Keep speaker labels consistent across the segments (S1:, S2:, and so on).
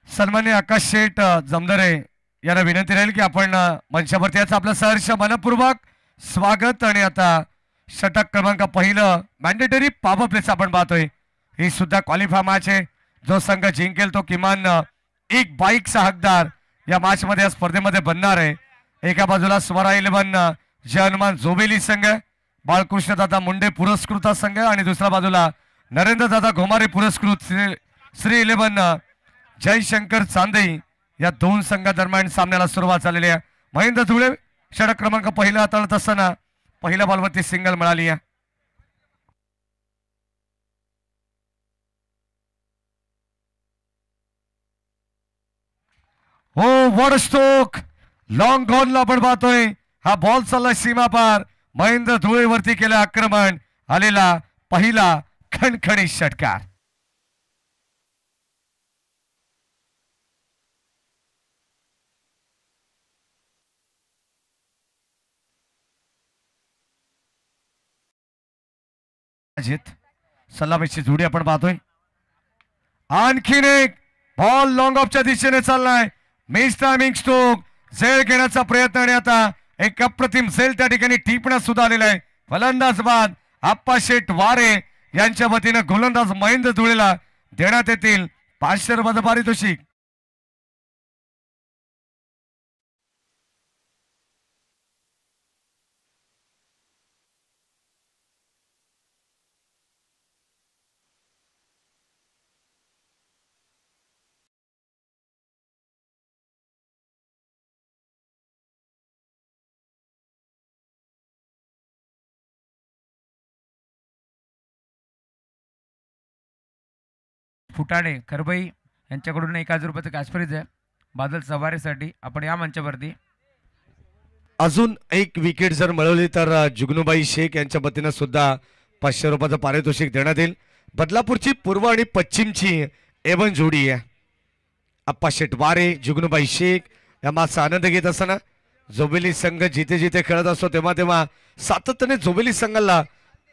S1: सन्मान्य आकाश शेठ जमदरे यांना विनंती राहील की आपण मंचावरती याचं आपलं सहर्ष मनपूर्वक स्वागत। आणि आता षटक क्रमांक पहिलं मॅन्डेटरी पॉवर प्लेस आपण पाहतोय। ही सुद्धा क्वालिफाय मॅच आहे। जो संघ जिंकेल तो किमान एक बाईकचा हकदार या मॅच मध्ये या स्पर्धेमध्ये बनणार आहे। एका बाजूला स्वरा 11 जय हनुमान जोबेली संघ, बाळकृष्णदादा मुंडे पुरस्कृत संघ, आणि दुसऱ्या बाजूला नरेंद्रदादा घोमारे पुरस्कृत श्री 11 जयशंकर चांदई या दोन संघादरम्यान सामन्याला सुरुवात झालेली आहे। महेंद्र धुळे षटक क्रमांक पहिला हाताळत असताना पहिल्या बॉलवरती सिंगल मिळाली आहे। हो वॉड स्ट्रोक लॉंग गॉनला आपण पाहतोय। हा बॉल चालला सीमा पार, महेंद्र धुळेवरती केलं आक्रमण, आलेला पहिला खणखणीत षटकार। सल्लाबाईची जोडी आपण पाहतोय। आणखीन एक बॉल लॉंग ऑफच्या दिशेने चाललाय। मिस टायमिंग स्ट्रोक झेल घेण्याचा प्रयत्न, आणि आता एक अप्रतिम झेल त्या ठिकाणी टिपण्यात सुद्धा आलेला आहे। फलंदाज बाद आप्पा शेठ वारे यांच्या वतीनं गोलंदाज महेंद्र धुळेला देण्यात येतील 500 रुपयाचं पारितोषिक।
S2: फुटाणे खरबई यांच्याकडून 1000 रुपयाचं कॅश प्राइज आहे बादल सवारीसाठी। आपण या मंचावरती
S1: अजून एक विकेट जर मिळवली तर जुगनूबाई शेख यांच्या वतीनं सुद्धा 500 रुपयाचं पारितोषिक देण्यात येईल। बदलापूरची पूर्व आणि पश्चिमची एवन जोडी आहे। आप्पा शेठ वारे जुगनूबाई शेख या माचा आनंद घेत असताना जोबेली संघ जिथे जिथे खेळत असतो तेव्हा तेव्हा सातत्याने जोबेली संघाला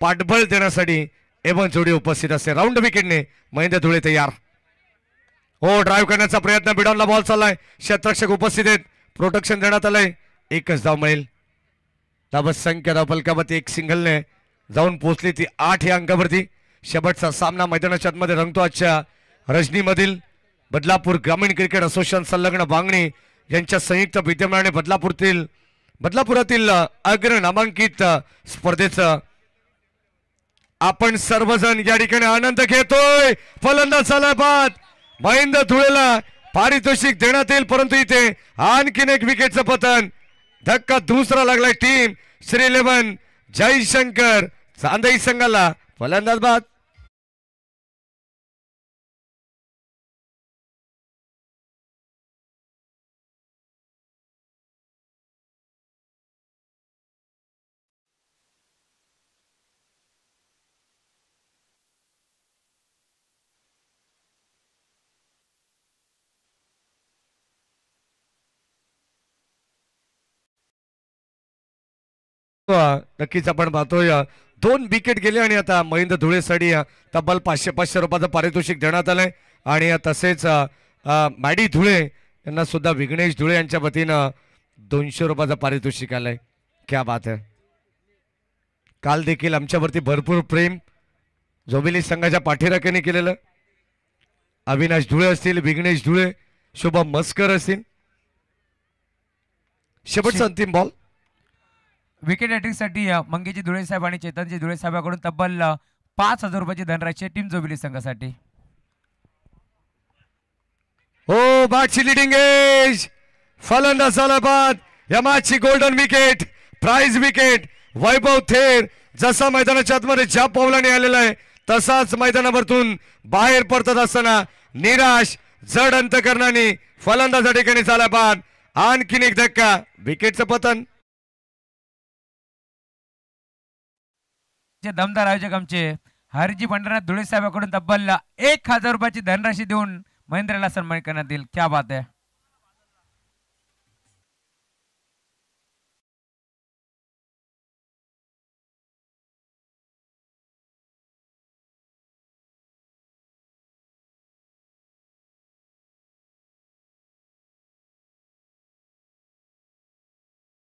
S1: पाठबळ देण्यासाठी एवन जोडी उपस्थित असते। राऊंड विकेटने महेंद्र धुळे तयार। हो ड्राईव्ह करण्याचा प्रयत्न, बिडॉनला बॉल चाललाय, क्षेत्ररक्षक उपस्थित आहेत, प्रोटेक्शन देण्यात आलंय, एकच धाव मिळेल। धावसंख्या धावफलकावरती एक सिंगलने जाऊन पोहोचली ती 8 या अंकावरती। शेवटचा सामना मैदानाच्या आतमध्ये रंगतो आजच्या रजनीमधील बदलापूर ग्रामीण क्रिकेट असोसिएशन संलग्न बांगणी यांच्या संयुक्त विद्यमाने बदलापुरातील अग्र नामांकित स्पर्धेचं आपण सर्वजण या ठिकाणी आनंद घेतोय। फलंदाज झाला बाद, महेंद्र धुळेला पारितोषिक देण्यात येईल, परंतु इथे आणखीन एक विकेटचं पतन। धक्का दुसरा लागलाय टीम श्री 11 जयशंकर चांदई संघाला। फलंदाज बाद। नक्कीच आपण पाहतोय 2 विकेट गेले, आणि आता महेंद्र धुळेसाठी तब्बल 500 रुपयाचं पारितोषिक देण्यात आलंय। आणि तसेच मॅडी धुळे यांना सुद्धा विघ्नेश धुळे यांच्या वतीनं 200 रुपयाचं पारितोषिक आलंय। क्या बात है। काल देखील आमच्यावरती भरपूर प्रेम जोबेली संघाच्या पाठीराख्याने केलेलं। अविनाश धुळे असतील, विघ्नेश धुळे, शुभम मस्कर असतील। शेवटचा अंतिम बॉल
S2: विकेट हॅट्रिकसाठी मंगेजी धुळे साहेब आणि चेतनजी धुळे साहेबांकडून तब्बल 5000 रुपयाची धनराशी टीम जोबिली संघासाठी।
S1: हो बॅटची लिडिंग एज, फलंदाज झाला बाद। या मॅचची गोल्डन विकेट, प्राइज विकेट वैभव थेर जसा मैदानाच्या आतमध्ये ज्या पावलाने आलेला आहे तसाच मैदानावरतून बाहेर पडत असताना निराश जड अंतकरणाने फलंदाजा ठिकाणी झाला बाद। आणखीन एक धक्का, विकेटचं पतन।
S2: दमदार आयोजक आमचे हरिजी पंढरनाथ धुळे साहेबांकडून तब्बल 1000 रुपयाची धनराशी देऊन महेंद्रला सन्मान करण्यात येईल। क्या बात है।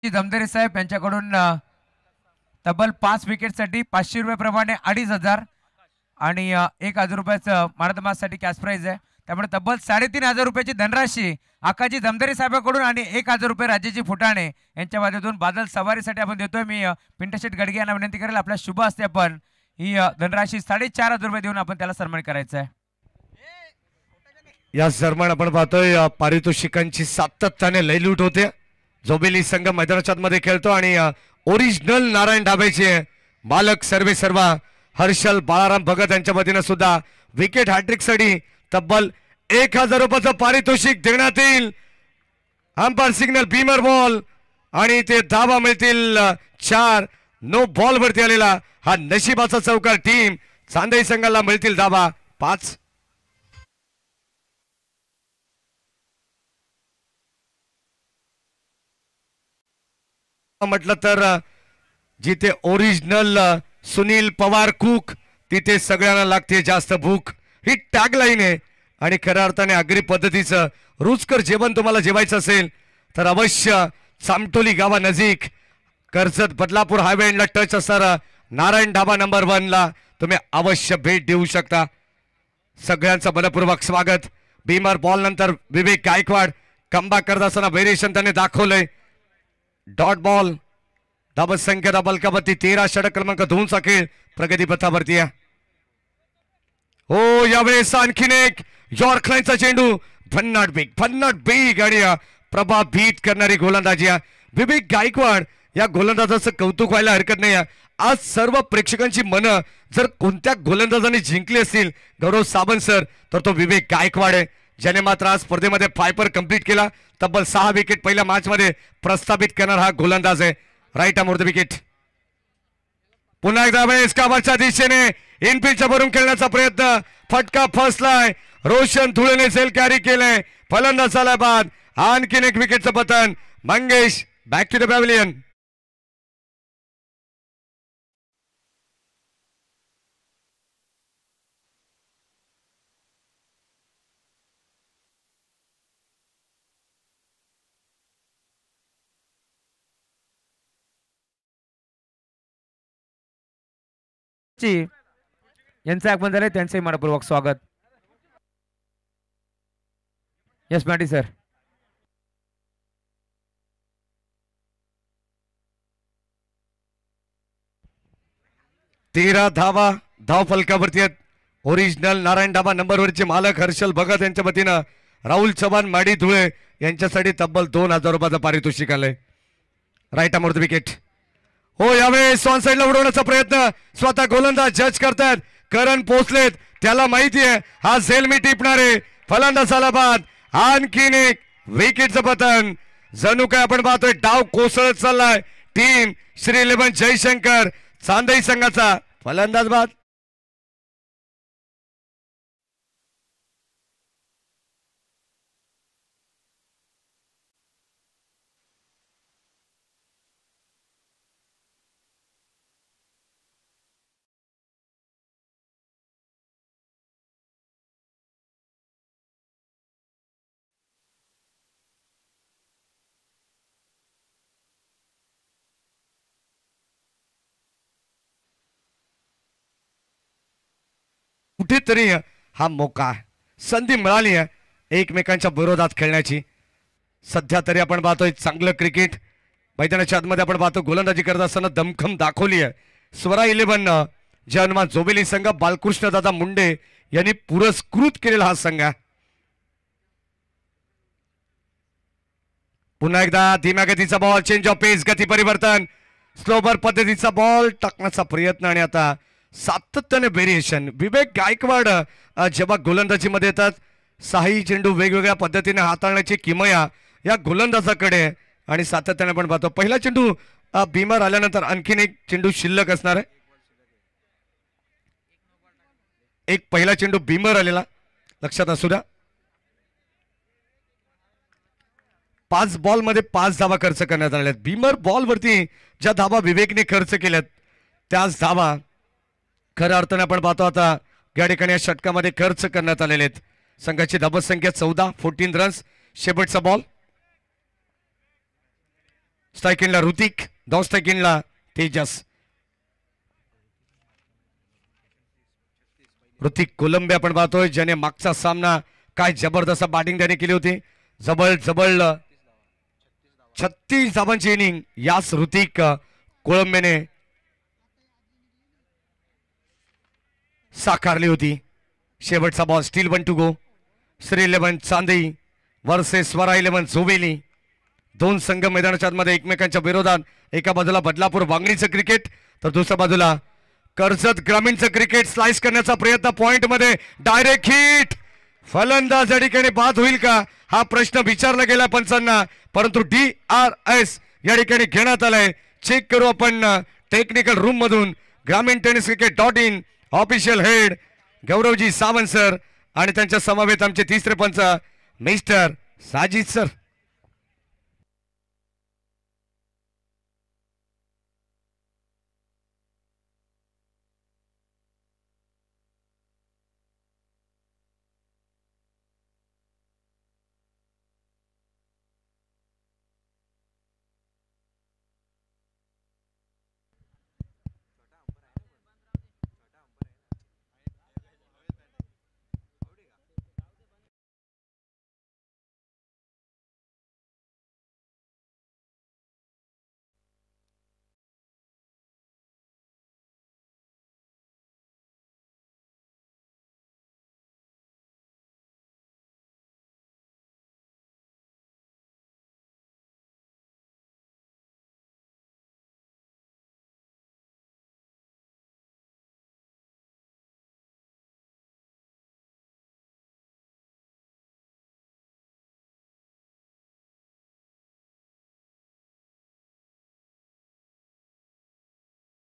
S2: जमदारे साहेब यांच्याकडून तब्बल 5 विकेटसाठी 500 रुपये प्रमाणे 2500 आणि 1000 रुपयाचं मानधनासाठी कॅश प्राइज आहे. त्यामुळे तब्बल 3500 रुपयाची धनराशी आकाजी जमदारे साहेबांकडून आणि 1000 रुपये राज्याची फुटाणे यांच्या माध्यमातून बादल सवारीसाठी आपण देतोय. मी पिंटशेट गडगे यांना विनंती करेल आपल्या शुभ हस्ते आपण ही धनराशी 4500 रुपये देऊन आपण त्याला सन्मान करायचा आहे.
S1: या सन्मान आपण पाहतोय पारितोषिकांची सातत्याने लयलूट होते. जोबेली संघ मैदानाच्या मध्ये खेळतो आणि ओरिजिनल नारायण ढाबेचे मालक सर्वेसर्वा हर्षल बाळाराम भगत यांच्या वतीनं सुद्धा विकेट हॅट्रिक साठी तब्बल 1000 रुपयाचं पारितोषिक देण्यात येईल. अंपायर सिग्नल बीमर बॉल आणि ते धावा मिळतील 4. नो बॉल वरती आलेला हा नशिबाचा चौकार टीम चांदई संघाला मिळतील धावा 5. म्हटलं तर जिथे ओरिजिनल सुनील पवार कुक तिथे सगळ्यांना लागते जास्त भूक ही टॅगलाईन आहे. आणि खऱ्या अर्थाने आगरी पद्धतीचं रुचकर जेवण तुम्हाला जेवायचं असेल तर अवश्य चामटोली गावानजीक कर्जत बदलापूर हायवे एंडला टच असणारा नारायण ढाबा नंबर 1 ला तुम्ही अवश्य भेट देऊ शकता. सगळ्यांचं मनपूर्वक स्वागत. बीमर बॉल नंतर विवेक गायकवाड कमबॅक करत असताना व्हेरिएशन त्याने दाखवलंय. डॉट बॉल धाबत संख्या बलकावरती 13 षटक क्रमांक 2 चा खेळ प्रगती पथावरती आहे. हो यावेळेस आणखीन एक यॉर्कलाईनचा चेंडू भन्नाट बिग आणि प्रभावित करणारी गोलंदाजी. विवेक गायकवाड या गोलंदाजाचं कौतुक व्हायला हरकत नाही. आज सर्व प्रेक्षकांची मनं जर कोणत्या गोलंदाजाने जिंकली असतील गौरव सावंत सर तर तो विवेक गायकवाड आहे ज्याने मात्र आज स्पर्धेमध्ये फायपर कंप्लीट केला. तब्बल 6 विकेट पहिल्या मॅच मध्ये प्रस्थापित करणार हा गोलंदाज आहे. Right arm wicket. पुन्हा एकदा वेळेस काबाच्या दिशेने इनफिल्डच्या भरून खेळण्याचा प्रयत्न फटका फसलाय. रोशन धुळेने सेल कॅरी केलंय. फलंदाज झाला बाद. आणखीन एक विकेटचं पतन. Mangesh back to the pavilion.
S2: यांचं आगमन झालंय त्यांचंही मनपूर्वक स्वागत. यस मॅटी सर.
S1: तेरा धावा धाव फलकावरती आहेत. ओरिजिनल नारायण ढाबा नंबर वरचे मालक हर्षल भगत यांच्या वतीनं राहुल चव्हाण माडी धुळे यांच्यासाठी तब्बल 2000 रुपयाचं पारितोषिक आलंय. Right arm wicket. हो यावेळेस ऑन साइडला उडवण्याचा प्रयत्न स्वतः गोलंदाज जज करतात. करण पोचलेत त्याला माहिती आहे हा झेल मी टिपणारे. फलंदाज झाला बाद. आणखीन एक विकेटचं पतन. जणू काय आपण पाहतोय डाव कोसळत चाललाय. टीम श्री 11 जयशंकर चांदई संघाचा फलंदाज बाद. कुठेतरी हा मोका संधी मिळाली आहे एकमेकांच्या विरोधात खेळण्याची. सध्या तरी आपण पाहतोय चांगलं क्रिकेट मैदानाच्या आतमध्ये आपण पाहतो. गोलंदाजी करत असताना दमखम दाखवली आहे स्वरा 11 जे हनुमान जोबेली संघ बालकृष्ण दादा मुंडे यांनी पुरस्कृत केलेला हा संघ. पुन्हा एकदा धीम्या गतीचा बॉल. चेंज ऑफ पेस गती परिवर्तन. स्लोबर पद्धतीचा बॉल टाकण्याचा प्रयत्न आणि आता सातत्याने व्हेरिएशन. विवेक गायकवाड जेव्हा गोलंदाजी मध्ये येतात 6 चेंडू वेगवेगळ्या पद्धतीने हाताळण्याची किमया या गोलंदाजाकडे आणि सातत्याने आपण पाहतो. पहिला चेंडू बीमर आल्यानंतर आणखीन एक चेंडू शिल्लक असणार आहे. एक पहिला चेंडू बीमर आलेला लक्षात असू द्या. 5 बॉल मध्ये 5 धावा खर्च करण्यात आल्या. बीमर बॉल वरती ज्या धावा विवेकने खर्च केल्यात त्याच धावा खऱ्या अर्थाने आपण पाहतो आता या ठिकाणी या षटकामध्ये खर्च करण्यात आलेले आहेत. संघाची धावसंख्या 14 रन्स. शेवटचा बॉल स्ट्रायकिंगला ऋतिक, डाऊन स्ट्रायकिंगला तेजस. ऋतिक कोलंबे आपण पाहतोय, ज्याने मागचा सामना काय जबरदस्त बॅटिंग त्याने केली होती. जबळ 36 धावांची इनिंग याच ऋतिक कोळंबेने साकारली होती. शेवटचा ball, still 1 to go. Shri 11 Chandai versus वरा 11 जोबेली. दोन संघ मैदानाच्या आतमध्ये एकमेकांच्या विरोधात. एका बाजूला बदलापूर वांगणीचं क्रिकेट, तर दुसऱ्या बाजूला कर्जत ग्रामीणचं क्रिकेट. स्लाइस करण्याचा प्रयत्न, पॉइंट मध्ये डायरेक्ट हिट. फलंदाज या ठिकाणी बाद होईल का हा प्रश्न विचारला गेला पंचांना, परंतु DRS या ठिकाणी घेण्यात आलाय. चेक करू आपण टेक्निकल रूम मधून. ग्रामीण tennis cricket official head Gaurav ji Sawant sir आणि त्यांच्या समवेत आमचे तिसरे पंच मिस्टर साजिद सर.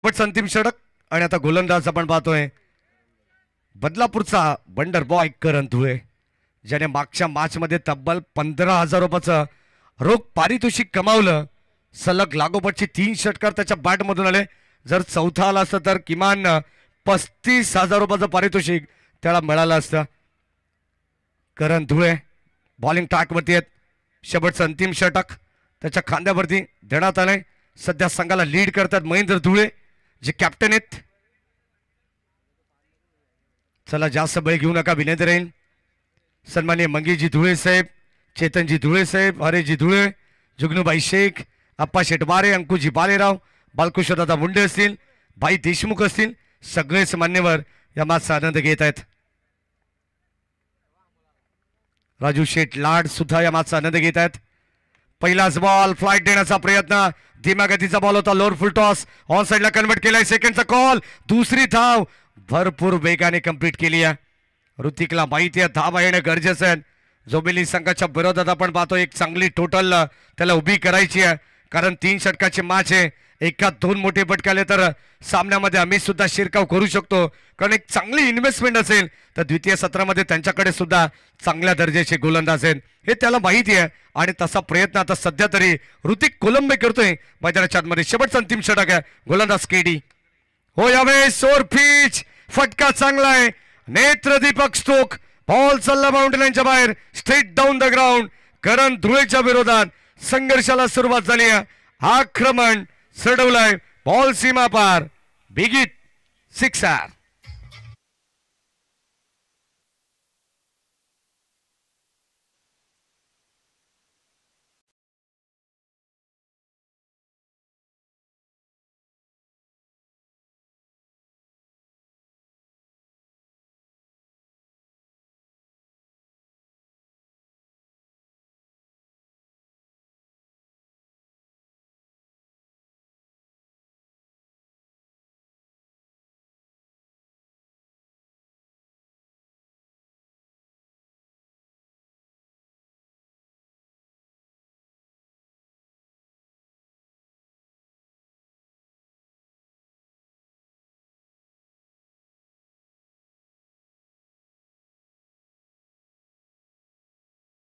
S1: अंतिम षटक आणि आता गोलंदाज आपण पाहतोय बदलापूरचा बंडर बॉय करण धुळे, ज्याने मागच्या मॅच मध्ये तब्बल 15,000 रुपयाचं रोख पारितोषिक कमावलं. सलग लागोपाठची 3 षटकार त्याच्या बॅट मधून आले. जर चौथा आला असतं तर किमान 35,000 रुपयाचं पारितोषिक त्याला मिळालं असतं. करण धुळे बॉलिंग ट्रॅक वरती आहेत. शेवटचं अंतिम षटक त्याच्या खांद्यावरती देण्यात आलंय. सध्या संघाला लीड करतात महेंद्र धुळे, जे कॅप्टन आहेत. चला जास्त वेळ घेऊ नका, विनंती राहील. सन्माननीय मंगीजी धुळे साहेब, चेतनजी धुळे साहेब, हरेजी धुळे, जुगनूबाई शेख, अप्पा शेटबारे, अंकुजी बालेराव, बालकृष्णदादा मुंडे असतील, भाई देशमुख असतील, सगळेच मान्यवर या मॅचचा आनंद घेत आहेत. राजू शेठ लाड सुद्धा या मॅचचा आनंद घेत आहेत. पहिलाच बॉल फ्लाइट देण्याचा प्रयत्न, धीम्या गतीचा बॉल होता, लोअर फुल टॉस, ऑन साइडला कन्वर्ट केलाय. सेकंडचा कॉल, दुसरी धाव भरपूर वेगाने कंप्लीट केली आहे. ऋतिकला माहिती आहे धावा येणं गरजेचं आहे. जोबेली संघाच्या विरोधात आपण पाहतो एक चांगली टोटल त्याला उभी करायची आहे, कारण 3 षटकाची मॅच आहे. एकात 2 मोठे फटके आले तर सामन्यामध्ये आम्ही सुद्धा शिरकाव करू शकतो, कारण एक चांगली इन्व्हेस्टमेंट असेल तर द्वितीय सत्रामध्ये त्यांच्याकडे सुद्धा चांगल्या दर्जाचे गोलंदाज आहेत हे त्याला माहिती आहे. आणि तसा प्रयत्न आता सध्या तरी ऋतिक कोलंबे करतोय मैदानाच्या आतमध्ये. शेवटचा अंतिम षटक आहे, गोलंदाज केडी. हो यावेळेस सोर पिच, फटका चांगला आहे. नेत्रदीपक स्टोक, बॉल चालला बाउंड्री लाईनच्या बाहेर, स्ट्रेट डाऊन द ग्राउंड. करण धुळेच्या विरोधात संघर्षाला सुरुवात झाली आहे. आक्रमण चढवलाय, बॉल सीमा पार, बिगिट सिक्सर.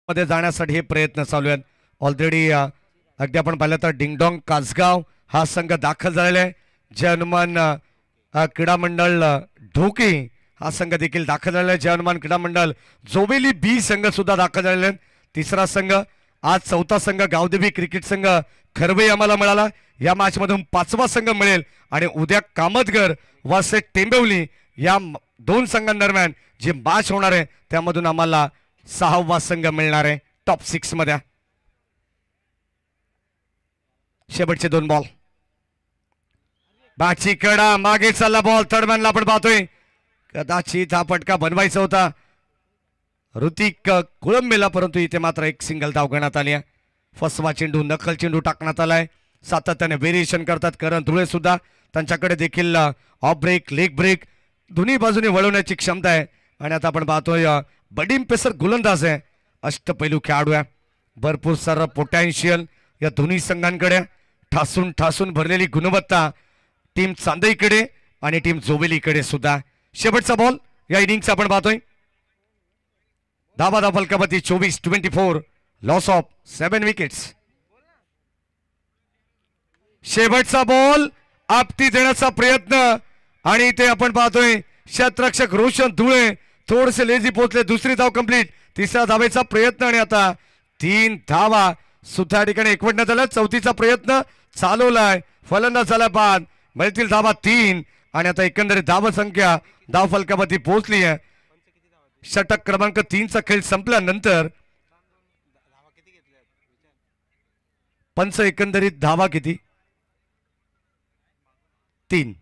S1: मध्ये जाण्यासाठी हे प्रयत्न चालू आहेत. ऑलरेडी अगदी आपण पाहिलं तर डिंगडॉंग कासगाव हा संघ दाखल झालेला आहे. जय हनुमान क्रीडा मंडळ ढोके हा संघ देखील दाखल झालेला आहे. जय हनुमान क्रीडा मंडळ जोबेली बी संघ सुद्धा दाखल झालेले आहेत. तिसरा संघ आज चौथा संघ गावदेवी क्रिकेट संघ खरवई आम्हाला मिळाला. या मॅच मधून 5वा संघ मिळेल आणि उद्या कामतगर वर्सेस टेंबवली या दोन संघांदरम्यान जे मॅच होणार आहे त्यामधून आम्हाला 6वा संघ मिळणार आहे टॉप 6 मध्ये. शेवटचे 2 बॉल. बाची कडा मागे चालला बॉल. थर्ड मॅनला आपण पाहतोय कदाचित हा फटका बनवायचा होता ऋतिक कुळंबेला, परंतु इथे मात्र एक सिंगल धाव घेण्यात आली आहे. फसवा चेंडू नकल चेंडू टाकण्यात आलाय. सातत्याने व्हेरिएशन करतात करण धुळे सुद्धा. त्यांच्याकडे देखील ऑफ ब्रेक लेग ब्रेक दोन्ही बाजूने वळवण्याची क्षमता आहे. आणि आता आपण पाहतोय बडीम पेसर गोलंदाज आहे, अष्टपैलू खेळाडू आहे. भरपूर सारं पोटॅन्शियल या दोन्ही संघांकडे. ठासून ठासून भरलेली गुणवत्ता टीम चांदईकडे आणि टीम जोवेलीकडे सुद्धा. शेवटचा बॉल या इनिंगचा आपण पाहतोय. धाबा फलकापती 24-24 लॉस ऑफ 7 विकेट्स. शेवटचा बॉल आपटी देण्याचा प्रयत्न आणि इथे आपण पाहतोय क्षेत्ररक्षक रोशन धुळे थोडेसे लेझी पोहोचले. दुसरी धाव कंप्लीट. तिसऱ्या धावेचा प्रयत्न आणि आता 3 धावा सुद्धा ठिकाणी एकवटण्यात आल्या. चौथीचा प्रयत्न चालवलाय. फलंदाज झाला बाद. मिळतील धावा 3 आणि आता एकंदरीत धाव संख्या धाव फलकावरती पोहोचली आहे. षटक क्रमांक 3चा खेळ संपल्यानंतर पंच एकंदरीत धावा किती 3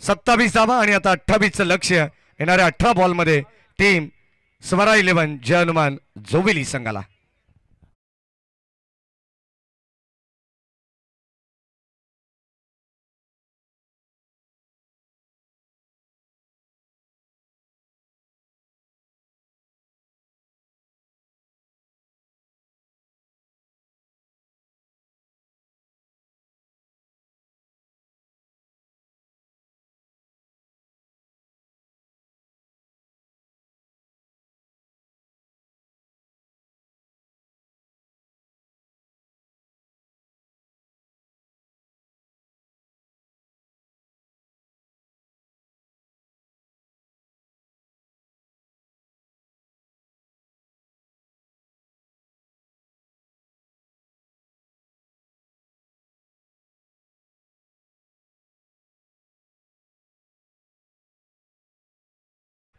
S1: 27 धावा आणि आता 28चं लक्ष येणाऱ्या 18 बॉलमध्ये टीम स्वरा 11 जय हनुमान जोवेली संघाला.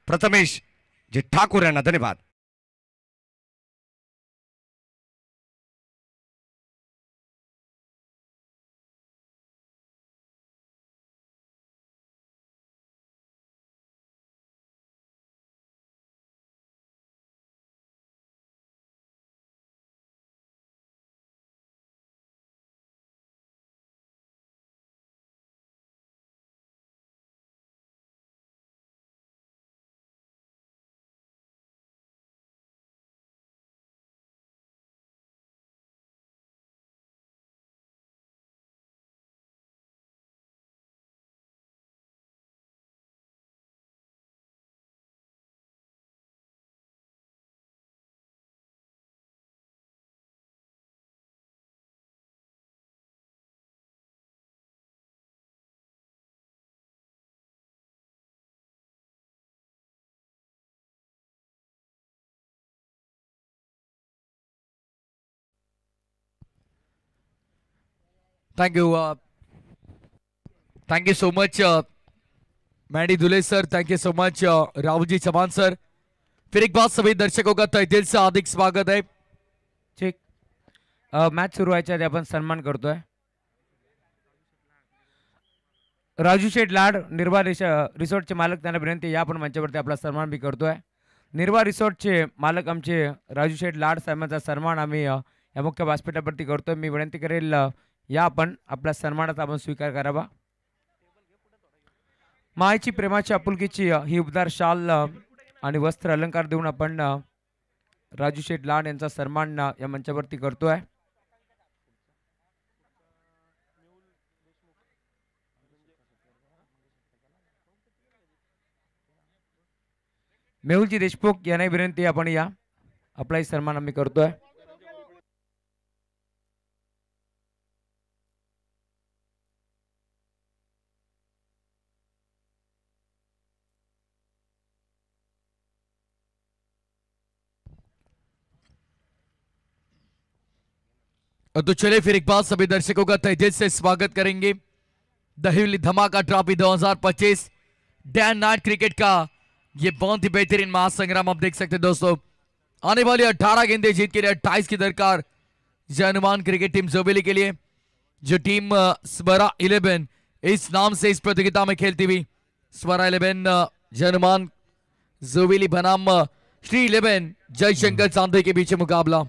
S1: प्रथमेश जे ठाकूर यांना धन्यवाद.
S3: Thank you. Thank you so much, Maddy Dule sir. Thank you so much Rahul ji Chauhan sir. फिर एक बार सभी दर्शकों का तहे दिल से हार्दिक स्वागत है.
S2: ठीक. मॅच सुरू व्हायच्या आधी आपण सन्मान करतोय. राजू शेठ लाड निर्वा रिसॉर्टचे मालक त्यांना विनंती या आपण मंचावरती आपला सन्मान बी करतोय. निर्वा रिसॉर्टचे मालक आमचे राजू शेठ लाड साहेबांचा सन्मान आम्ही या मुख्य व्यासपीठावरती करतोय. मी विनंती करेल या आपण आपल्या सन्मानाचा आपण स्वीकार करावा. मायेची प्रेमाची आपुलकीची ही उबदार शाल आणि वस्त्र अलंकार देऊन आपण राजू शेठ लाड यांचा सन्मान या मंचावरती करतोय. मेहुलजी देशमुख यांना विनंती आपण या आपलाही सन्मान आम्ही करतोय.
S3: तो चले फिर एक बार सभी दर्शकों का तहे दिल से स्वागत करेंगे दहिवली धमाका ट्रॉफी 2025 डैन नाइट क्रिकेट का ये बहुत ही बेहतरीन महासंग्राम आप देख सकते हैं दोस्तों। आने वाली 18 गेंदे जीत के लिए 28 की दरकार जय हनुमान क्रिकेट टीम जोबेली के लिए। जो टीम स्वरा 11 इस नाम से इस प्रतियोगिता में खेलती हुई स्वरा 11 जय हनुमान जोबेली बनाम श्री 11 जयशंकर चांदे के बीच मुकाबला।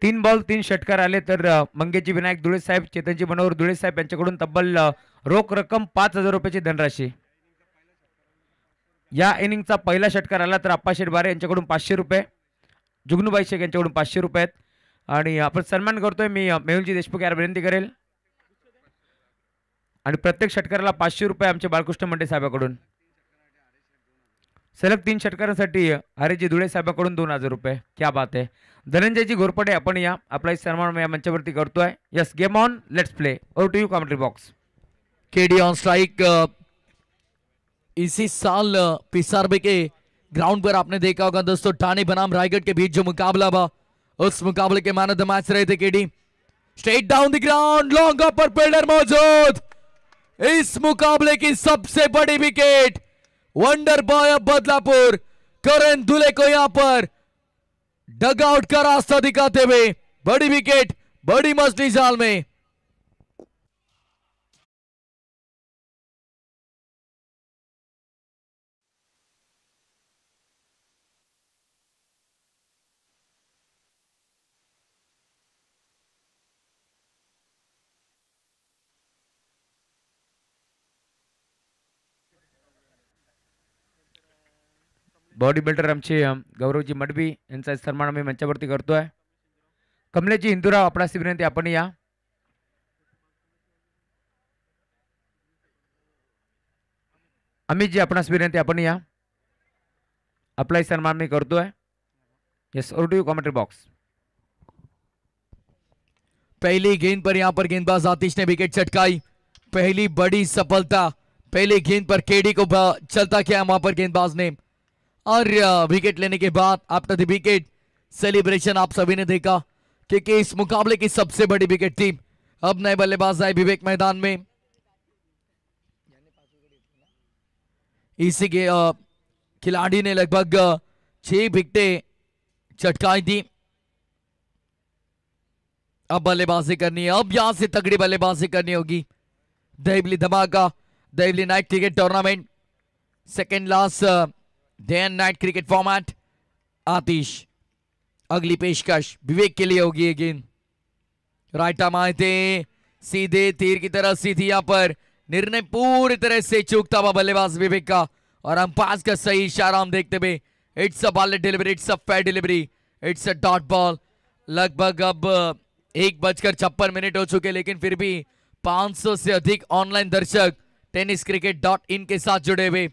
S2: 3 बॉल 3 षटकार आले तर मंगेजी विनायक धुळे साहेब, चेतनजी मनोहर धुळे साहेब यांच्याकडून तब्बल रोख रक्कम 5,000 रुपयाची धनराशी। या इनिंगचा पहिला षटकार आला तर आप्पा शेटबारे यांच्याकडून 500 रुपये, जुगनूबाई शेख यांच्याकडून 500 रुपये आहेत आणि आपण सन्मान करतोय। मी मेहुलजी देशमुख यार विनंती करेल आणि प्रत्येक षटकाराला 500 रुपये आमचे बाळकृष्ण मंडे साहेबांकडून। सलग 3 षटकारांसाठी हरेजी धुळे साहेबांकडून 2,000 रुपये। क्या बात आहे। धनंजयजी घोरपडे आपण या आपला सन्मान या मंचावरती करतोय। Yes game on, let's play. Over to you commentary box.
S3: KD on strike. इसी साल पिसारबे के ग्राउंड पर आपने देखा होगा दोस्तों ठाणे बनाम रायगढ़ के बीच जो मुकाबला हुआ उस मुकाबले के मैन ऑफ द मैच रहे थे केडी। Straight down the ground, long upper fielder मौजूद। इस मुकाबले की सबसे बड़ी wicket wonder boy of Badlapur Karan Dule को यहां पर डगआउट का रास्ता दिखाते हुए बड़ी विकेट बड़ी मछली जाल में।
S2: बॉडी बिल्डर आमचे गौरवजी मडवी यांचा सन्मान आम्ही मंचावरती करतोय। कमलेजी हिंदूराव आपणास विनंती आपण या। अमितजी आपणास विनंती आपण या। आपला सन्मान मी करतोय। Yes over to you commentary box.
S3: पहली गेंद पर यहां पर गेंदबाज आतिश ने विकेट चटकाई। पहली बड़ी सफलता पहली गेंद पर केडी को चलता किया वहां पर गेंदबाज ने और विकेट लेने के बाद आफ्टर द विकेट सेलिब्रेशन आप सभी ने देखा क्योंकि इस मुकाबले की सबसे बड़ी विकेट थी। अब नए बल्लेबाज आए विवेक मैदान में। इसी के खिलाड़ी ने लगभग 6 विकेटें चटकाई थी। अब बल्लेबाजी करनी है, अब यहां से तगड़ी बल्लेबाजी करनी होगी। दहिवली धमाका Dahivali night cricket tournament second last day and night cricket format. Aatish अगली पेशकश विवेक के लिए होगी ये गेंद। राइट आर्म आए थे सीधे तीर की तरह सीधी यहां पर निर्णय पूरी तरह से चूकता हुआ बल्लेबाज विवेक का और अंपायर का सही इशारा हम देखते हुए it's a ball delivery, it's a fair delivery, it's a dot ball. लगभग अब 1:56 हो चुके लेकिन फिर भी 500 से अधिक ऑनलाइन दर्शक tenniscricket.in के साथ जुड़े हुए।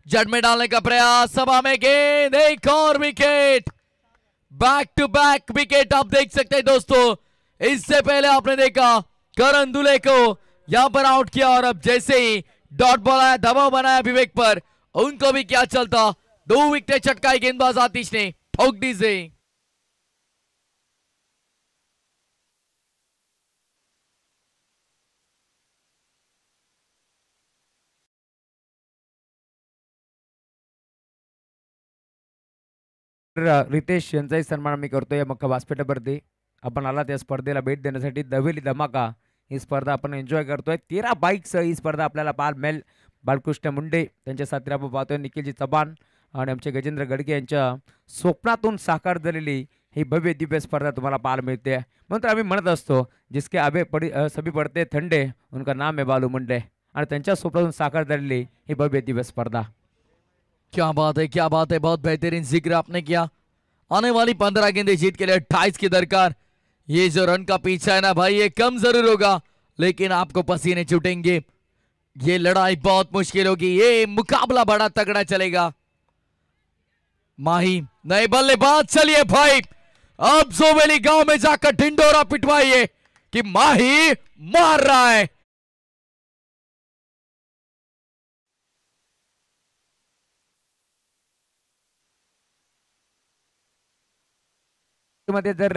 S3: जड़ में डालने का प्रयास, सभा में गेंद, एक और wicket, back to back wicket आप देख सकते हैं दोस्तों। इससे पहले आपने देखा करण दुले को यहां पर आउट किया और अब जैसे ही डॉट बॉल आया दबाव बनाया विवेक पर, उनको भी क्या चलता। 2 विकेट चटकाई गेंदबाज आतिश ने ठोक दी से।
S2: रितेश यांचाही सन्मान आम्ही करतोय या मक्का व्यासपीठावरती। आपण आलात या स्पर्धेला भेट देण्यासाठी। दहिवली धमाका ही स्पर्धा आपण एन्जॉय करतोय। 13 बाईकसह ही स्पर्धा आपल्याला पाहायला मिळेल। बाळकृष्ण मुंडे त्यांच्या साथीला आपण पाहतोय निखिलजी चव्हाण आणि आमचे गजेंद्र गडके यांच्या स्वप्नातून साकार झालेली ही भव्य दिव्य स्पर्धा तुम्हाला पाहायला मिळते। म्हणून आम्ही म्हणत असतो जिसके आबे सभी पडते थंडे उनका नाम है बालू मुंडे आणि त्यांच्या स्वप्नातून साकार झालेली ही भव्य दिव्य स्पर्धा।
S3: क्या बात है, क्या बात है, बहुत बेहतरीन जिक्र आपने किया। आने वाली 15 गेंदें जीत के लिए 28 की दरकार। ये जो रन का पीछा है ना भाई ये कम जरूर होगा लेकिन आपको पसीने छूटेंगे। ये लड़ाई बहुत मुश्किल होगी, ये मुकाबला बड़ा तगड़ा चलेगा। माही नए बल्लेबाज, चलिए भाई अब जोबेली गांव में जाकर ढिंडोरा पिटवाइए कि माही मार रहा है।
S2: मध्ये जर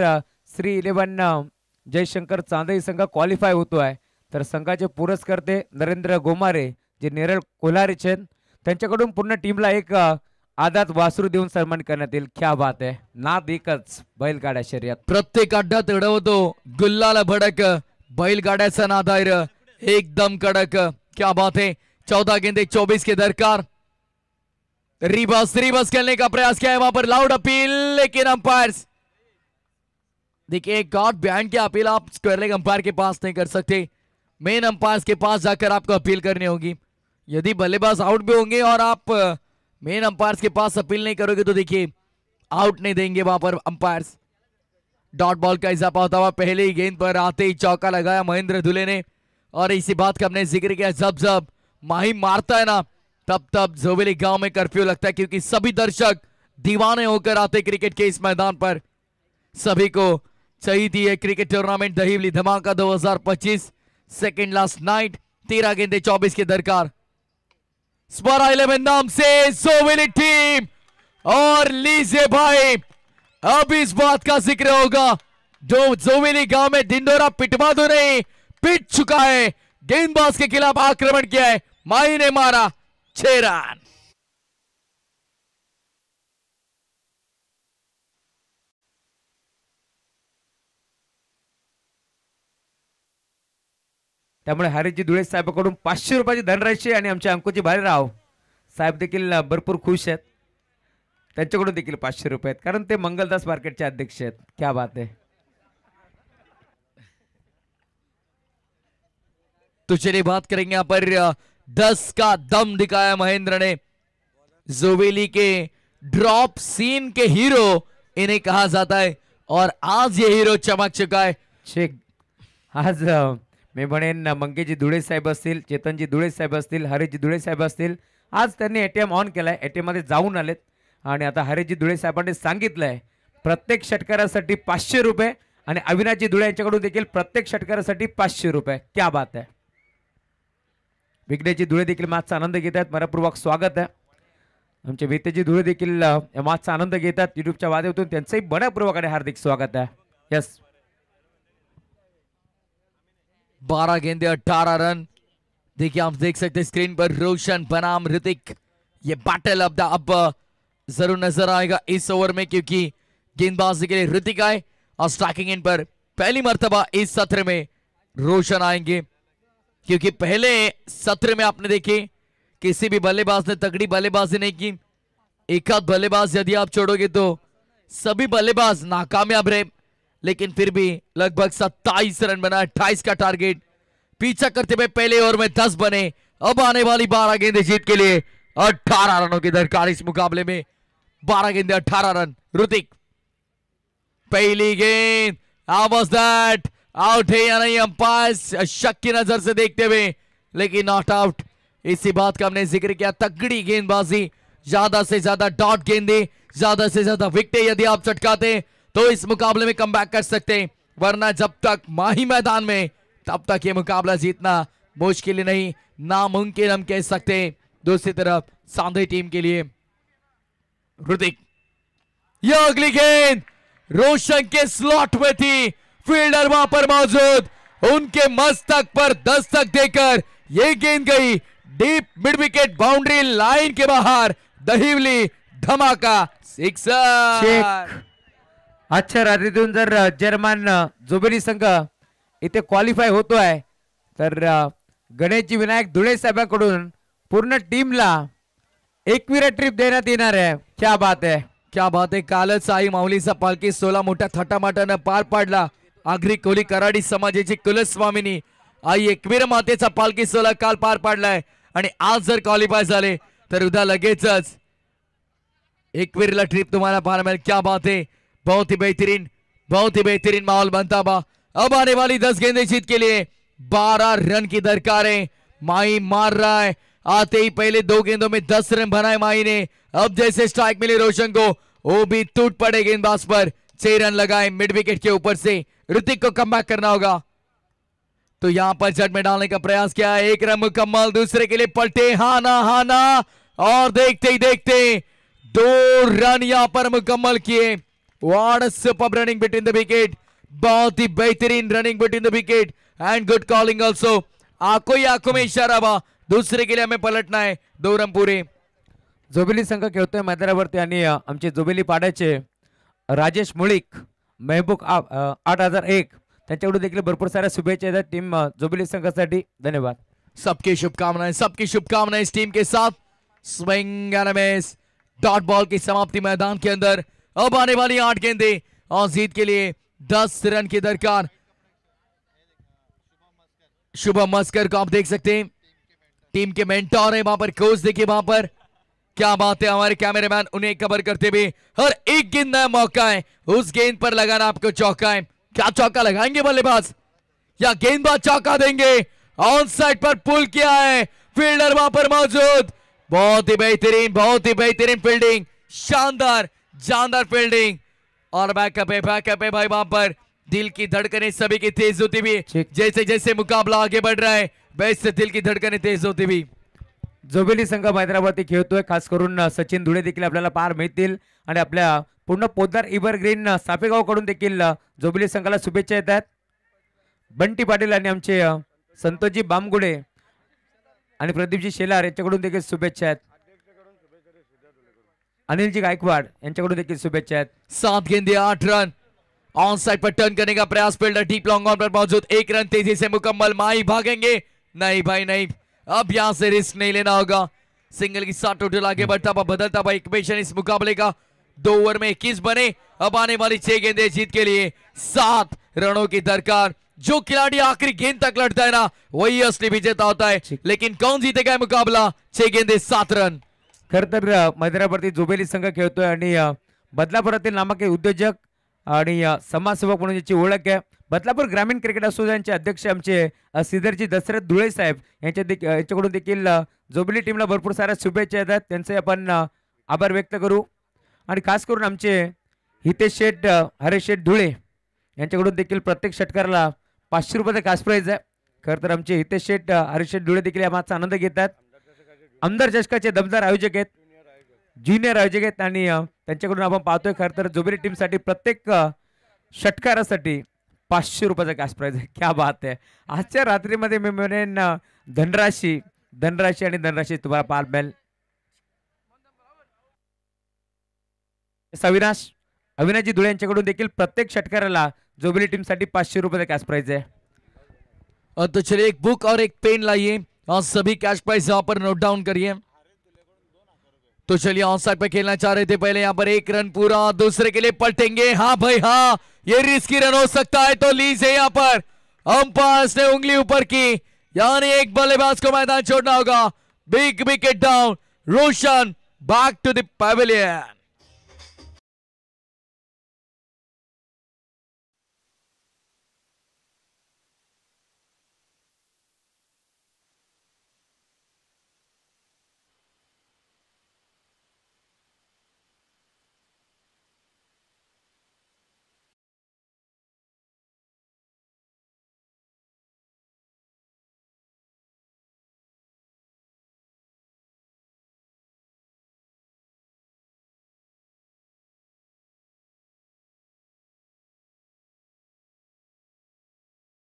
S2: श्री 11 जयशंकर चांदई संघ क्वालिफाय होतो आहे. तर संघाचे पुरस्कर्ते नरेंद्र गोमारे जे नेरळ कोल्हारीचे आहेत, त्यांच्याकडून पूर्ण टीमला एक आदात वासरू देऊन सन्मान करण्यात येईल. क्या बात आहे. नाद एकच बैलगाडा शर्यत.
S3: प्रत्येक अड्डात घडवतो गुल्लाला भडक बैलगाड्याचा नादायर एकदम कडक. क्या बात है. 14 गेंदे 24 के दरकार. रिबस खेलने का प्रयास किया है वहां पर लाउड अपील, लेकिन अंपायर्स देखिए गॉड बिहाइंड की अपील आप स्क्वायर लेग अंपायर के पास नहीं कर सकते, मेन अंपायर्स के पास जाकर आपको अपील करनी होगी. यदि बल्लेबाज आउट भी होंगे और आप मेन अंपायर्स के पास अपील नहीं करोगे तो देखिए आउट नहीं देंगे वहां पर अंपायर्स. डॉट बॉल का इजाफा होता हुआ पहले ही गेंद पर आते ही चौका लगाया महेंद्र धुले ने. और इसी बात का हमने जिक्र किया, जब जब माही मारता है ना तब तब जोबेली गांव में कर्फ्यू लगता है, क्योंकि सभी दर्शक दीवाने होकर आते क्रिकेट के इस मैदान पर. सभी को चाहिए है क्रिकेट टूर्नामेंट दहिवली धमाका 2025 सेकेंड लास्ट नाइट. 13 गेंदे 24 के दरकार. स्परा 11 नाम से जोबेली टीम. और लीजिए भाई अब इस बात का जिक्र होगा, जो जोबेली गांव में दिंडोरा पिटवा दो नहीं पिट चुका है. गेंदबाज के खिलाफ आक्रमण किया है, माही ने मारा 6 रन.
S2: त्यामुळे हरीजी धुळे साहेबांकडून 500 रुपयाची धनराशी आणि आमच्या अंकुची भालेराव साहेब देखील भरपूर खुश आहेत. त्यांच्याकडून देखील 500 रुपये आहेत, कारण ते मंगलदास मार्केटचे अध्यक्ष आहेत. क्या बात है.
S3: तो चलिए बात करेंगे यहाँ पर 10 का दम दिखाया महेंद्र ने. जोबेली के ड्रॉप सीन के हीरो इन्हें कहा जाता है और आज ये हीरो चमक चुका है.
S2: शेख आज मी म्हणेन मंगेजी धुळे साहेब असतील, चेतनजी धुळे साहेब असतील, हरीजी धुळे साहेब असतील, आज त्यांनी एटीएम ऑन केलाय, एटीएम मध्ये जाऊन आलेत. आणि आता हरीजी धुळे साहेबांनी सांगितलंय प्रत्येक षटकारासाठी 500 रुपये आणि अविनाशजी धुळे यांच्याकडून देखील प्रत्येक षटकारासाठी 500 रुपये. क्या बात आहे. विघ्नेशजी धुळे देखील मॅचचा आनंद घेत आहेत, मनपूर्वक स्वागत आहे. आमचे वितेजी धुळे देखील या मॅचचा आनंद घेतात युट्यूबच्या माध्यमातून, त्यांचंही मनपूर्वक आणि हार्दिक स्वागत आहे. यस.
S3: 12 गेंदे 18 रन. देखिए आप देख सकते हैं स्क्रीन पर रोशन बनाम ऋतिक, ये बैटल अब जरूर नजर आएगा इस ओवर में, क्योंकि गेंदबाजी के लिए ऋतिक आए और स्ट्राइकिंग इन पर पहली मर्तबा इस सत्र में रोशन आएंगे. क्योंकि पहले सत्र में आपने देखे किसी भी बल्लेबाज ने तगड़ी बल्लेबाजी नहीं की. एक आध बल्लेबाज यदि आप छोड़ोगे तो सभी बल्लेबाज नाकामयाब रहे, लेकिन फिर भी लगभग 27 रन बना. 28 का टारगेट पीछा करते हुए पहले ओवर में 10 बने. अब आने वाली 12 गेंदे जीत के लिए 18 रनों की दरकार इस मुकाबले में. 12 गेंदे 18 रन. ऋतिक पहली गेंद, हाउ वाज दैट, आउट है या नहीं, अंपायर शक की नजर से देखते हुए, लेकिन नॉट आउट. इसी बात का हमने जिक्र किया, तगड़ी गेंदबाजी, ज्यादा से ज्यादा डॉट गेंदे, ज्यादा से ज्यादा विकेटें यदि आप चटकाते तो इस मुकाबले में कमबैक कर सकते हैं, वरना जब तक माही मैदान में तब तक ये मुकाबला जीतना मुश्किल नहीं, नामुमकिन हम कह सकते हैं. दूसरी तरफ सांधे टीम के लिए ऋतिक, यह अगली गेंद रोशन के स्लॉट में थी, फील्डर वहां पर मौजूद, उनके मस्तक पर दस्तक देकर यह गेंद गई deep mid wicket boundary line के बाहर. दहिवली धमाका 6.
S2: आजच्या रात्रीतून जर जर्मन जोबेली संघ इथे क्वालिफाय होतोय तर गणेशजी विनायक धुळे साहेबांकडून पूर्ण टीमला एकविरा ट्रिप देण्यात येणार आहे. क्या बात आहे,
S3: क्या बात आहे. कालच आई माऊलीचा पालखी सोला मोठ्या थाटामाटानं पार पाडला. आगरी कोली कराडी समाजाची कुलस्वामिनी आई एकवीर मातेचा पालखी सोला काल पार पाडलाय, आणि आज जर क्वालिफाय झाले तर उद्या लगेचच एकवीरला ट्रिप तुम्हाला पाहायला मिळेल. क्या बात है, बहुत ही बेहतरीन माहौल बनता बा. अब आने वाली 10 गेंदे जीत के लिए 12 रन की दरकार है. माही मार रहा है, आते ही पहले 2 गेंदों में 10 रन बनाए माही ने. अब जैसे स्ट्राइक मिली रोशन को, वो भी टूट पड़े गेंदबाज पर. 6 रन लगाए मिड विकेट के ऊपर से. ऋतिक को कमबैक करना होगा, तो यहां पर जट में डालने का प्रयास किया. 1 रन मुकम्मल, दूसरे के लिए पलटे हाना, और देखते ही देखते 2 रन यहां पर मुकम्मल किए. What a superb running between the wicket. बहुत ही बेहतरीन running between the wicket and good calling also. आंखों में इशारा बा, दुसरे के लिए हमें पलटना है. 2 रन पुरे.
S2: जोबिली संघ खेळतोय मैदानावरती आणि आमचे जोबिली पाड्याचे राजेश मुळीक महबूब 8001 त्यांच्याकडून देखील भरपूर साऱ्या शुभेच्छा आहेत टीम जोबिली संघासाठी. धन्यवाद.
S3: सबकी शुभकामनाएं इस टीम के साथ. Swing and miss. Dot ball की समाप्ति मैदान के अंदर. अब आने वाली 8 गेंदें और जीत के लिए 10 रन की दरकार. शुभम मस्कर को आप देख सकते हैं, टीम के मेंटोर है वहां पर. कोच देखिए वहां पर, क्या बात है. हमारे कैमरामैन उन्हें कवर करते हुए. हर एक गेंद नया मौका है, उस गेंद पर लगाना आपको चौका है. क्या चौका लगाएंगे बल्लेबाज या गेंदबाज चौका देंगे? ऑन साइड पर पुल किया है, फील्डर वहां पर मौजूद. बहुत ही बेहतरीन फील्डिंग. शानदार फील्डिंग. और बैकअप है भाई. वहां पर दिल की धड़कनें सभी की तेज होती हुई. जैसे जैसे मुकाबला आगे बढ़ रहा है वैसे दिल की धड़कनें तेज होती हुई.
S2: जोबिली संघ मैदानावरती खेळतोय. खास करून सचिन धुळे देखील आपल्याला पार मिळतील आणि आपल्या पूर्ण पोद्दार इव्हरग्रीन सापेगाव कडून देखील जोबिली संघाला शुभेच्छा येतात. बंटी पाटील आणि आमचे संतोषजी बामगुडे आणि प्रदीपजी शेलार यांच्याकडून देखील शुभेच्छा आहेत. अनिलजी गायकवाड यांच्याकडून देखील शुभेच्छा आहेत.
S3: 7 गेंदे 8 रन. ऑन साइड पर टर्न करने का प्रयास, फील्डर डीप लॉन्ग ऑन पर मौजूद. 1 रन तेजी से मुकम्मल. माही भागेंगे? नहीं भाई नहीं, अब यहां से रिस्क नहीं लेना होगा. सिंगल की साथ टोटल आगे बढ़ता हुआ बदलता हुआ इक्वेशन इस मुकाबले का. 2 ओवर में 21 बने. अब आने वाली 6 गेंदें जीत के लिए 7 रनों की दरकार. जो खिलाड़ी आखिरी गेंद तक लड़ता है ना वही असली विजेता होता है. लेकिन कौन जीतेगा यह मुकाबला? 6 गेंदे 7 रन.
S2: खर तर मैदानावरती जोबेली संघ खेळतोय आणि बदलापुरातील नामांकित उद्योजक आणि समाजसेवक म्हणून याची ओळख आहे. बदलापूर ग्रामीण क्रिकेट असोसिएशनचे अध्यक्ष आमचे श्रीधरजी दशरथ धुळे साहेब यांच्याकडून देखील जोबेली टीमला भरपूर साऱ्या शुभेच्छा येतात. त्यांचे आपण आभार व्यक्त करू. आणि खास करून आमचे हितेश शेठ हरेश शेठ धुळे यांच्याकडून देखील प्रत्येक षटकाराला 500 रुपयाचा कॅश प्राईज आहे. खरं तर आमचे हितेश शेठ हरेश शेठ धुळे देखील या मागचा आनंद घेतात. आमदार चषकाचे दमदार आयोजक आहेत, ज्युनियर आयोजक आहेत आणि त्यांच्याकडून आपण पाहतोय खरं तर जोबेली टीमसाठी प्रत्येक षटकारासाठी 500 रुपयाचा कॅश प्राईज आहे. क्या बात आहे. आजच्या रात्रीमध्ये मी म्हणेन धनराशी आणि धनराशी तुम्हाला पाहायला मिळेल. अविनाशजी धुळे यांच्याकडून देखील प्रत्येक षटकाराला जोबेली टीमसाठी 500 रुपयाचा कॅश प्राईज आहे.
S3: तो चलिए एक बुक और एक पेन लाइए और सभी कैश प्राइस यहाँ पर नोट डाउन करिए. तो चलिए ऑन साइड पे खेलना चाह रहे थे पहले. यहाँ पर 1 रन पूरा, दूसरे के लिए पलटेंगे. हाँ भाई हाँ, ये रिस्की रन हो सकता है. तो लीज है यहाँ पर. अंपायर ने उंगली ऊपर की, यानी एक बल्लेबाज को मैदान छोड़ना होगा. Big wicket down. Roshan back to the pavilion.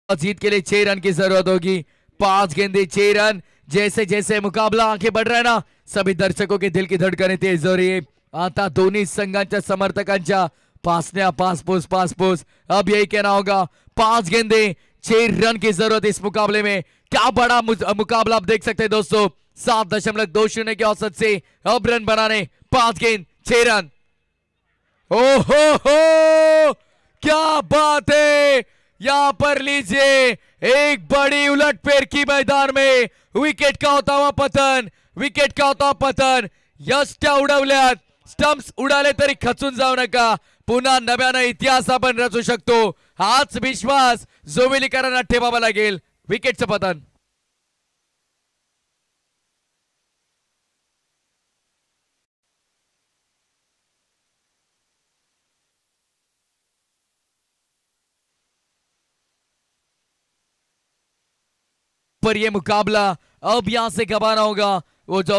S3: जीत के लिए 6 रन की जरूरत होगी. 5 गेंदे 6 रन. जैसे जैसे मुकाबला आगे बढ़ रहा है ना सभी दर्शकों के दिल की धडकने तेज हो रही है. आता दोन्ही संघांच्या समर्थकांच्या पासन्या पासपोस. अब यही कहना होगा 5 गेंदे 6 रन की जरूरत इस मुकाबले में. क्या बड़ा मुकाबला आप देख सकते हैं दोस्तों. 7.20 के औसत से अब रन बनाने. 5 गेंद 6 रन. ओहो हो, क्या बात है. यहां पर लीजिए एक बड़ी उलटफेर की मैदान में. विकेट का होता हुआ पतन. यष्ट्या उडवल्यात. स्टंप्स उडाले तरी खचून जाऊ नका. पुन्हा नव्याने इतिहास आपण रचू शकतो. हाच विश्वास जोबेलीकरांना ठेवावा लागेल. विकेटचं पतन. पर ये मुकाबला अब यहां से गंवाना होगा वो जो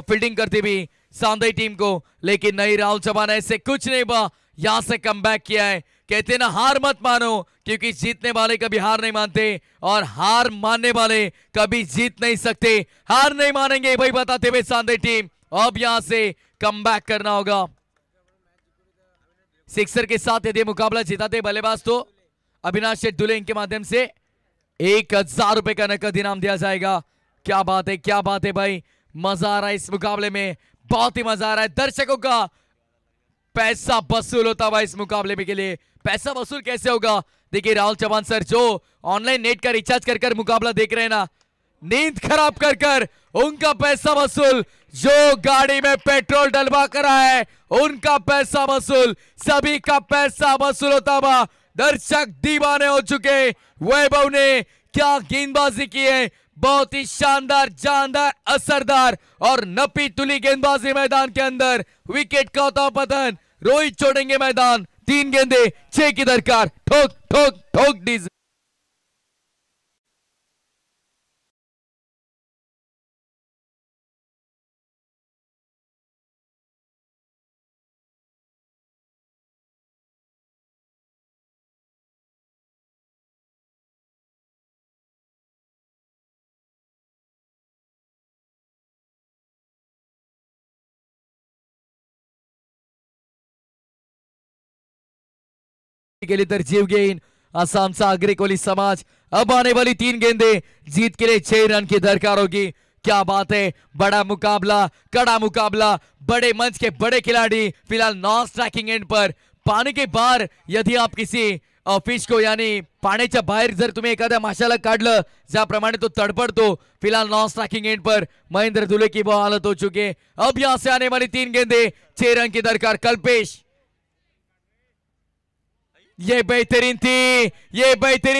S3: फील्डिंग करती भी सांदई टीम को. लेकिन नहीं, राहुल चौहान ऐसे कुछ नहीं हुआ. यहां से कमबैक किया है. कहते ना हार मत मानो, क्योंकि जीतने वाले कभी हार नहीं मानते और हार मानने वाले कभी जीत नहीं सकते। हार नहीं मानेंगे वही बताते हुए सांदे टीम अब यहां से कमबैक करना होगा। सिक्सर के साथ यदि मुकाबला जिताते बल्लेबाज तो अविनाश शेठ दुले के माध्यम से 1000 रुपए का नकद इनाम दिया जाएगा। क्या बात है, क्या बात है भाई, मजा आ रहा है इस मुकाबले में, बहुत ही मजा आ रहा है। दर्शकों का पैसा वसूल होता हुआ इस मुकाबले में के लिए। पैसा वसूल कैसे होगा? देखिए राहुल चौहान सर जो ऑनलाइन नेट का रिचार्ज कर मुकाबला देख रहे हैं ना, नींद खराब कर उनका पैसा वसूल, जो गाड़ी में पेट्रोल डलवा कर आए उनका पैसा वसूल, सभी का पैसा वसूल होता हुआ। दर्शक दीवाने हो चुके। वैभव ने क्या गेंदबाजी की है, बहुत ही शानदार, जानदार, असरदार और नपी तुली गेंदबाजी मैदान के अंदर। विकेट का होता पतन, रोहित छोड़ेंगे मैदान। 3 गेंदे 6 की दरकार। ठोक ठोक ठोक डीज के लिए तरजीह गेंद आसाम सागरी कोहली समाज। अब आने वाली 3 गेंदे जीत के लिए 6 रन की दरकार होगी। क्या बात है, बड़ा मुकाबला, कड़ा मुकाबला, बड़े मंच के बड़े खिलाड़ी फिलहाल नॉन स्ट्राइकिंग एंड पर। पानी के बाहर यदि आप किसी फिश को यानी पाण्याच्या बाहेर जर तुम्ही एखाद्या माशाला काढलं ज्याप्रमाणे तो तडपडतो, फिलहाल नॉन स्ट्राइकिंग एंड पर महेंद्र दुले की वो हालत हो चुके। अब यहां से आने वाली 3 गेंदे 6 रन की दरकार। कल्पेश, ये बेहतरीन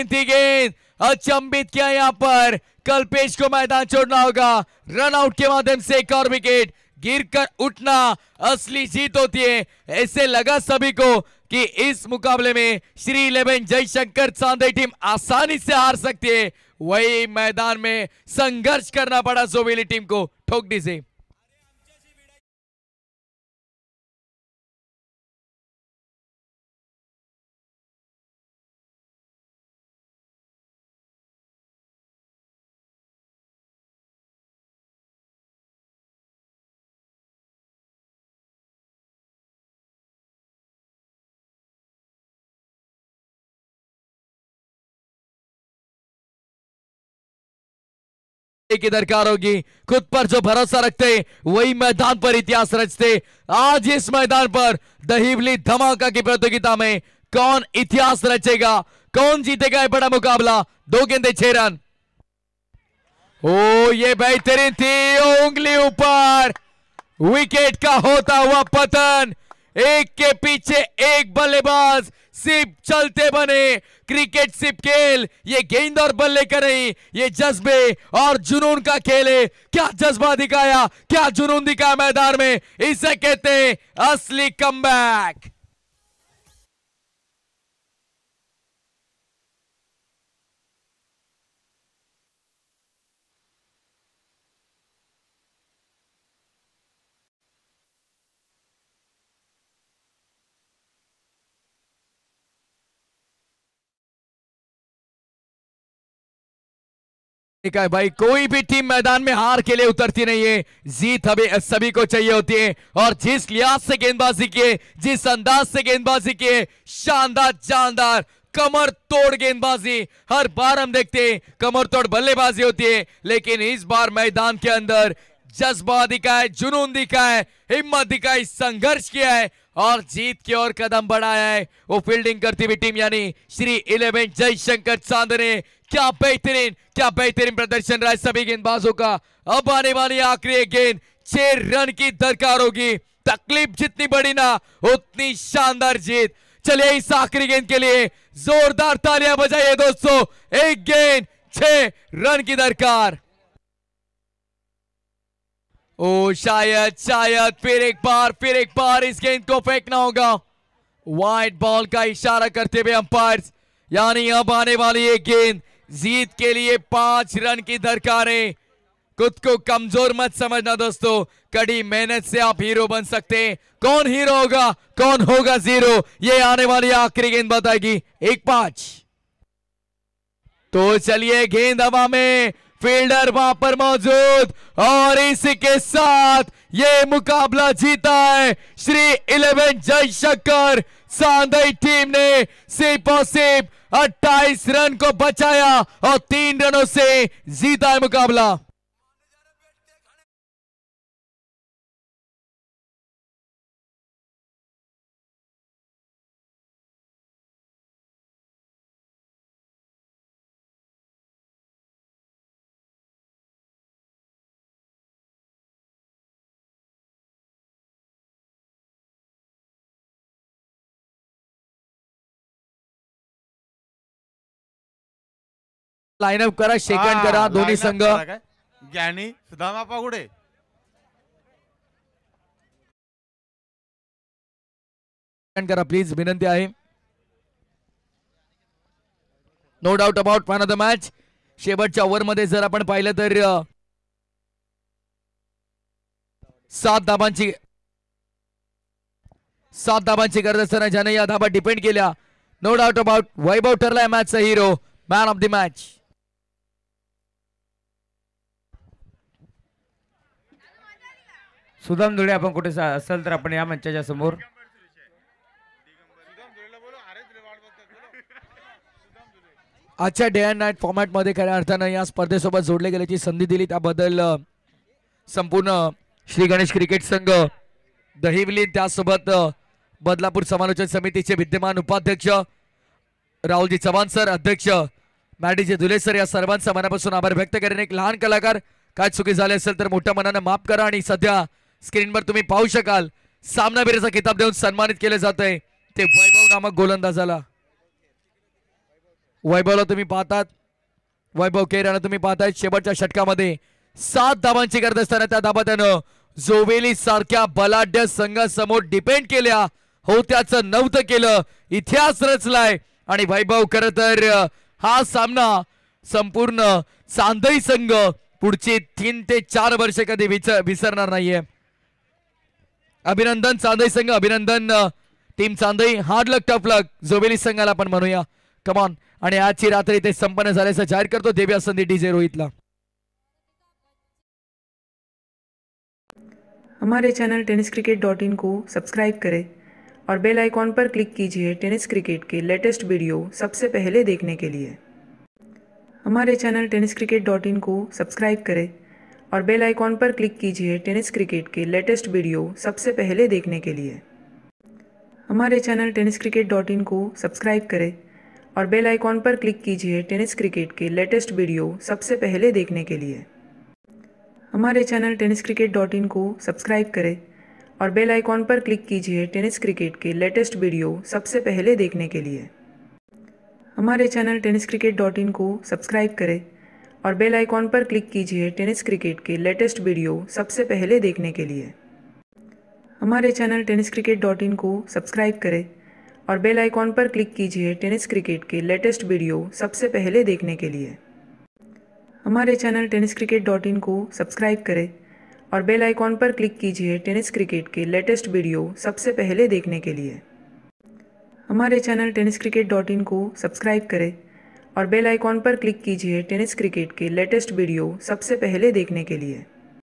S3: थी गेंद, अचंभित किया यहां पर। कल्पेश को मैदान छोड़ना होगा। रन आउट के माध्यम से एक और विकेट। गिरकर उठना असली जीत होती है। ऐसे लगा सभी को कि इस मुकाबले में श्री 11 जयशंकर चांदे टीम आसानी से हार सकती है, वही मैदान में संघर्ष करना पड़ा जोवेली टीम को। ठोकडी से की दरकार होगी। खुद पर जो भरोसा रखते वही मैदान पर इतिहास रचते। आज इस मैदान पर दहीवली धमाका की प्रतियोगिता में कौन इतिहास रचेगा, कौन जीतेगा ये बड़ा मुकाबला। 2 गेंदे 6 रन। ओ ये बेहतरीन थी, उंगली ऊपर, विकेट का होता हुआ पतन। एक के पीछे एक बल्लेबाज, सिर्फ चलते बने क्रिकेट सिर्फ खेल, ये गेंद और बल्ले का नहीं, ये जज्बे और जुनून का खेल है। क्या जज्बा दिखाया, क्या जुनून दिखाया मैदान में, इसे कहते हैं असली कमबैक। भाई कोई भी टीम मैदान में हार के लिए उतरती नहीं है, जीत हमें सभी को चाहिए होती है। और जिस लिहाज से गेंदबाजी किए, जिस अंदाज से गेंदबाजी किए, शानदार जानदार कमर तोड़ गेंदबाजी। हर बार हम देखते हैं कमर तोड़ बल्लेबाजी होती है, लेकिन इस बार मैदान के अंदर जज्बा दिखाए, जुनून दिखाए, हिम्मत दिखाई, संघर्ष किया है और जीत की ओर कदम बढ़ाया है। वो फील्डिंग करती हुई टीम यानी श्री 11 जयशंकर चांदने। क्या बेहतरीन प्रदर्शन रहा है सभी गेंदबाजों का। अब आने वाली आखिरी गेंद 6 रन की दरकार होगी। तकलीफ जितनी बड़ी ना उतनी शानदार जीत। चलिए इस आखिरी गेंद के लिए जोरदार तालियां बजाइए दोस्तों। 1 गेंद 6 रन की दरकार। ओ शायद फिर एक बार इस गेंद को फेंकना होगा। वाइड बॉल का इशारा करते हुए अंपायर्स, यानी अब आने वाली एक गेंद जीत के लिए 5 रन की दरकार है। खुद को कमजोर मत समझना दोस्तों, कड़ी मेहनत से आप हीरो बन सकते हैं। कौन हीरो होगा, कौन होगा जीरो, ये आने वाली आखिरी गेंद बताएगी। 1-5। तो चलिए गेंद हवा में, फील्डर वहां पर मौजूद, और इसी के साथ ये मुकाबला जीता है श्री 11 जयशंकर। सांदई टीम ने सिर्फ और सिर्फ 28 रन को बचाया और 3 रनों से जीता है मुकाबला। लाइनअप करा, शेकहँड करा दोन्ही संघ।
S4: ज्ञानी सुदामा पागुडे,
S3: करा प्लीज, विनंती आहे। No doubt about man of the match. शेवटच्या ओव्हर मध्ये जर आपण पाहिलं तर 7 धाबांची गरज असताना ज्याने या धाबा डिपेंड केल्या, नो डाऊट अबाउट वैभव ठरलाय मॅचचा hero, man of the match.
S2: Sudam Dhule आपण कुठे असाल तर आपण या मंचाच्या समोर।
S3: आजच्या डे अँड नाईट फॉर्मॅट मध्ये खऱ्या अर्थानं या स्पर्धेसोबत जोडले गेल्याची संधी दिली, त्याबद्दल संपूर्ण श्री गणेश क्रिकेट संघ दहिवली, त्यासोबत बदलापूर समालोचन समितीचे विद्यमान उपाध्यक्ष राहुलजी चव्हाण सर, अध्यक्ष मॅडीजे धुले सर, या सर्वांचा मनापासून आभार व्यक्त करेन। एक लहान कलाकार, काय चुकी झाली असेल तर मोठ्या मनानं माफ करा। आणि सध्या स्क्रीनवर तुम्ही पाहू शकाल सामनावीराचा किताब देऊन सन्मानित केले जात आहे ते वैभव नामक गोलंदाजाला। वैभवला तुम्ही पाहतात, वैभव केराला तुम्ही पाहताय, शेवटच्या षटकामध्ये 7 धाबांची गरज असताना त्या धाबा त्यानं जोवेली सारख्या बलाढ्य संघासमोर डिपेंड केल्या होत्याचं नव्हतं केलं, इतिहास रचलाय। आणि वैभव खरं तर हा सामना संपूर्ण सांदई संघ पुढची 3 ते 4 वर्ष कधी विसरणार नाहीये। अभिनंदन सांदई संघ, अभिनंदन team Sandai, hard luck tough luck Joveli संघाला आपण म्हणूया, कमॉन। आणि आजची रात्री ते संपन्न झाल्याचं जाहीर करतो देव्या संधी डीजे रोहितला।
S5: हमारे चैनल tenniscricket.in को सब्सक्राइब करें और बेल आइकॉन पर क्लिक कीजिए टेनिस क्रिकेट के लेटेस्ट वीडियो सबसे पहले देखने के लिए। हमारे चैनल tenniscricket.in को सब्सक्राइब करें और बेल आइकॉन पर क्लिक कीजिए टेनिस क्रिकेट के लेटेस्ट वीडियो सबसे पहले देखने के लिए। हमारे चैनल tenniscricket.in को सब्सक्राइब करें और बेल आइकॉन पर क्लिक कीजिए टेनिस क्रिकेट के लेटेस्ट वीडियो सबसे पहले देखने के लिए। हमारे चैनल tenniscricket.in को सब्सक्राइब करें और बेल आइकॉन पर क्लिक कीजिए टेनिस क्रिकेट के लेटेस्ट वीडियो सबसे पहले देखने के लिए। हमारे चैनल tenniscricket.in को सब्सक्राइब करें और बेल आइकॉन पर क्लिक कीजिए टेनिस क्रिकेट के लेटेस्ट वीडियो सबसे पहले देखने के लिए। हमारे चैनल tenniscricket.in को सब्सक्राइब करें और बेल आइकॉन पर क्लिक कीजिए टेनिस क्रिकेट के लेटेस्ट वीडियो सबसे पहले देखने के लिए। हमारे चैनल tenniscricket.in को सब्सक्राइब करें और बेल आइकॉन पर क्लिक कीजिए टेनिस क्रिकेट के लेटेस्ट वीडियो सबसे पहले देखने के लिए। हमारे चैनल tenniscricket.in को सब्सक्राइब करें और बेल आइकॉन पर क्लिक कीजिए टेनिस क्रिकेट के लेटेस्ट वीडियो सबसे पहले देखने के लिए।